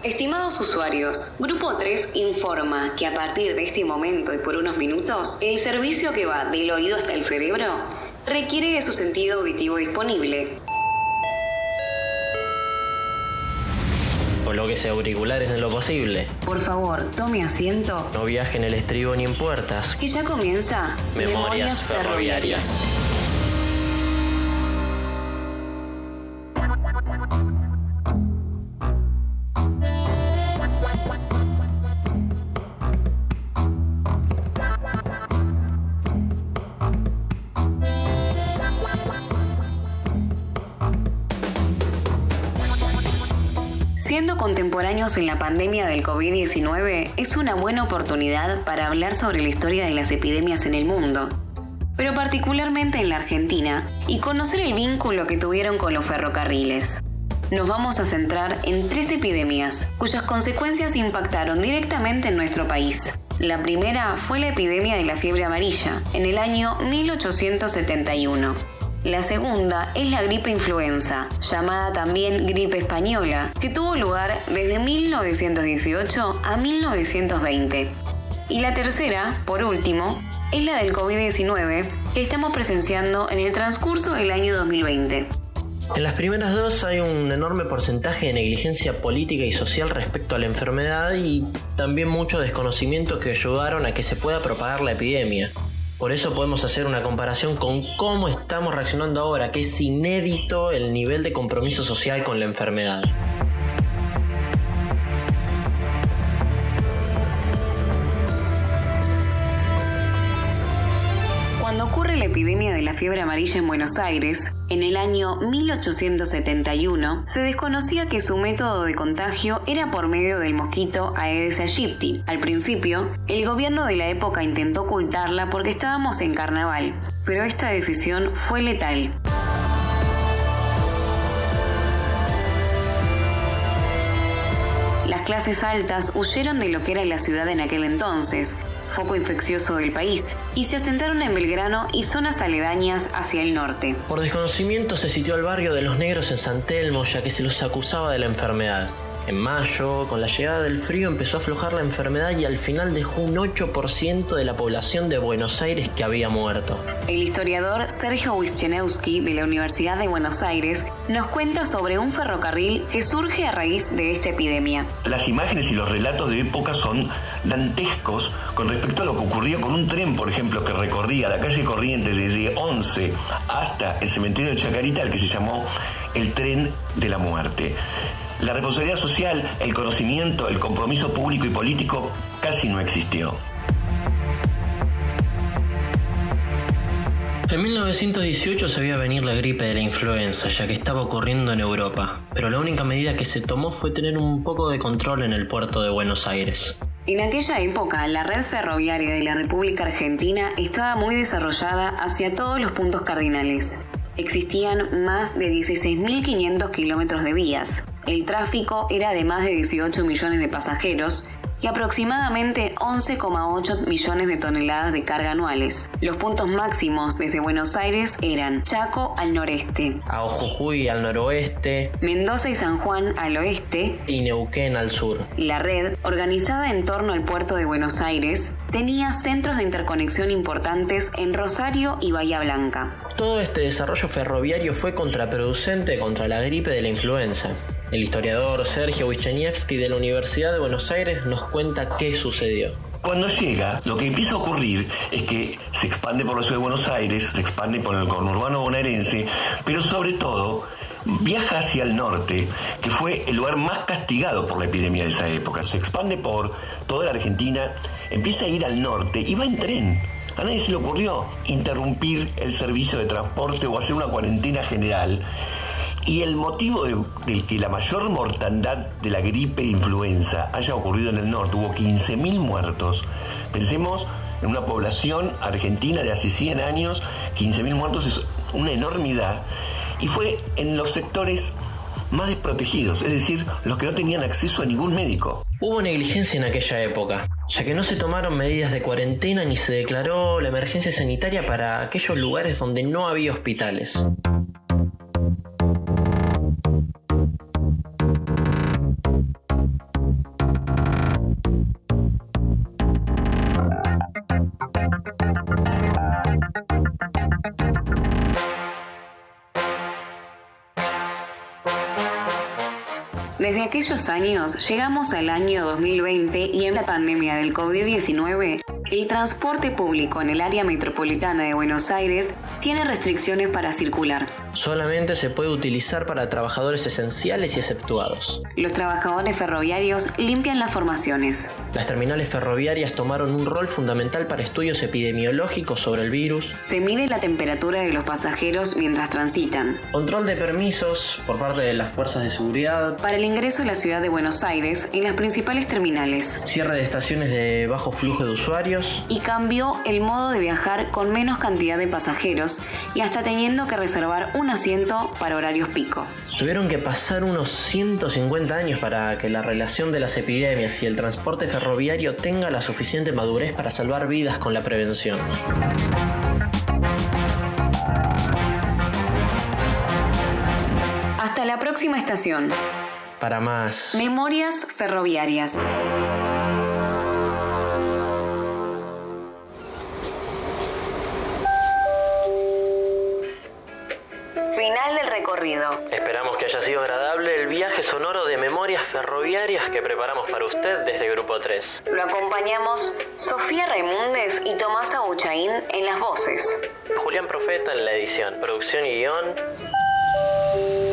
Estimados usuarios, Grupo 3 informa que a partir de este momento y por unos minutos, el servicio que va del oído hasta el cerebro requiere de su sentido auditivo disponible. Colóquese auriculares en lo posible. Por favor, tome asiento. No viaje en el estribo ni en puertas. Que ya comienza Memorias Ferroviarias. Siendo contemporáneos en la pandemia del COVID-19, es una buena oportunidad para hablar sobre la historia de las epidemias en el mundo, pero particularmente en la Argentina, y conocer el vínculo que tuvieron con los ferrocarriles. Nos vamos a centrar en 3 epidemias, cuyas consecuencias impactaron directamente en nuestro país. La primera fue la epidemia de la fiebre amarilla, en el año 1871. La segunda es la gripe influenza, llamada también gripe española, que tuvo lugar desde 1918 a 1920. Y la tercera, por último, es la del COVID-19, que estamos presenciando en el transcurso del año 2020. En las primeras dos hay un enorme porcentaje de negligencia política y social respecto a la enfermedad y también mucho desconocimiento que ayudaron a que se pueda propagar la epidemia. Por eso podemos hacer una comparación con cómo estamos reaccionando ahora, que es inédito el nivel de compromiso social con la enfermedad. Cuando ocurre la epidemia de la fiebre amarilla en Buenos Aires, en el año 1871, se desconocía que su método de contagio era por medio del mosquito Aedes aegypti. Al principio, el gobierno de la época intentó ocultarla porque estábamos en carnaval, pero esta decisión fue letal. Las clases altas huyeron de lo que era la ciudad en aquel entonces, foco infeccioso del país, y se asentaron en Belgrano y zonas aledañas hacia el norte. Por desconocimiento se sitió al barrio de los negros en San Telmo, ya que se los acusaba de la enfermedad. En mayo, con la llegada del frío, empezó a aflojar la enfermedad y al final dejó un 8% de la población de Buenos Aires que había muerto. El historiador Sergio Wisniewski de la Universidad de Buenos Aires nos cuenta sobre un ferrocarril que surge a raíz de esta epidemia. Las imágenes y los relatos de época son dantescos con respecto a lo que ocurría con un tren, por ejemplo, que recorría la calle Corrientes desde 11 hasta el cementerio de Chacarita, el que se llamó el tren de la muerte. La responsabilidad social, el conocimiento, el compromiso público y político casi no existió. En 1918 se veía venir la gripe de la influenza, ya que estaba ocurriendo en Europa, pero la única medida que se tomó fue tener un poco de control en el puerto de Buenos Aires. En aquella época, la red ferroviaria de la República Argentina estaba muy desarrollada hacia todos los puntos cardinales. Existían más de 16.500 kilómetros de vías. El tráfico era de más de 18 millones de pasajeros y aproximadamente 11,8 millones de toneladas de carga anuales. Los puntos máximos desde Buenos Aires eran Chaco al noreste, A Jujuy al noroeste Mendoza y San Juan al oeste, y Neuquén al sur. La red, organizada en torno al puerto de Buenos Aires, tenía centros de interconexión importantes en Rosario y Bahía Blanca. Todo este desarrollo ferroviario fue contraproducente contra la gripe de la influenza. El historiador Sergio Wisniewski de la Universidad de Buenos Aires nos cuenta qué sucedió. Cuando llega, lo que empieza a ocurrir es que se expande por la ciudad de Buenos Aires, se expande por el conurbano bonaerense, pero sobre todo viaja hacia el norte, que fue el lugar más castigado por la epidemia de esa época. Se expande por toda la Argentina, empieza a ir al norte y va en tren. A nadie se le ocurrió interrumpir el servicio de transporte o hacer una cuarentena general. Y el motivo del que la mayor mortandad de la gripe e influenza haya ocurrido en el norte, hubo 15.000 muertos. Pensemos en una población argentina de hace 100 años, 15.000 muertos es una enormidad. Y fue en los sectores más desprotegidos, es decir, los que no tenían acceso a ningún médico. Hubo negligencia en aquella época, ya que no se tomaron medidas de cuarentena ni se declaró la emergencia sanitaria para aquellos lugares donde no había hospitales. Desde aquellos años llegamos al año 2020 y en la pandemia del COVID-19, el transporte público en el área metropolitana de Buenos Aires tiene restricciones para circular. Solamente se puede utilizar para trabajadores esenciales y exceptuados. Los trabajadores ferroviarios limpian las formaciones. Las terminales ferroviarias tomaron un rol fundamental para estudios epidemiológicos sobre el virus. Se mide la temperatura de los pasajeros mientras transitan. Control de permisos por parte de las fuerzas de seguridad. Para el ingreso a la ciudad de Buenos Aires en las principales terminales. Cierre de estaciones de bajo flujo de usuarios. Y cambió el modo de viajar con menos cantidad de pasajeros y hasta teniendo que reservar un asiento para horarios pico. Tuvieron que pasar unos 150 años para que la relación de las epidemias y el transporte ferroviario tenga la suficiente madurez para salvar vidas con la prevención. Hasta la próxima estación. Para más Memorias ferroviarias. Final del recorrido. Esperamos que haya sido agradable el viaje sonoro de memorias ferroviarias que preparamos para usted desde Grupo 3. Lo acompañamos Sofía Raimundes y Tomás Abuchaín en las voces. Julián Profeta en la edición, producción y guión.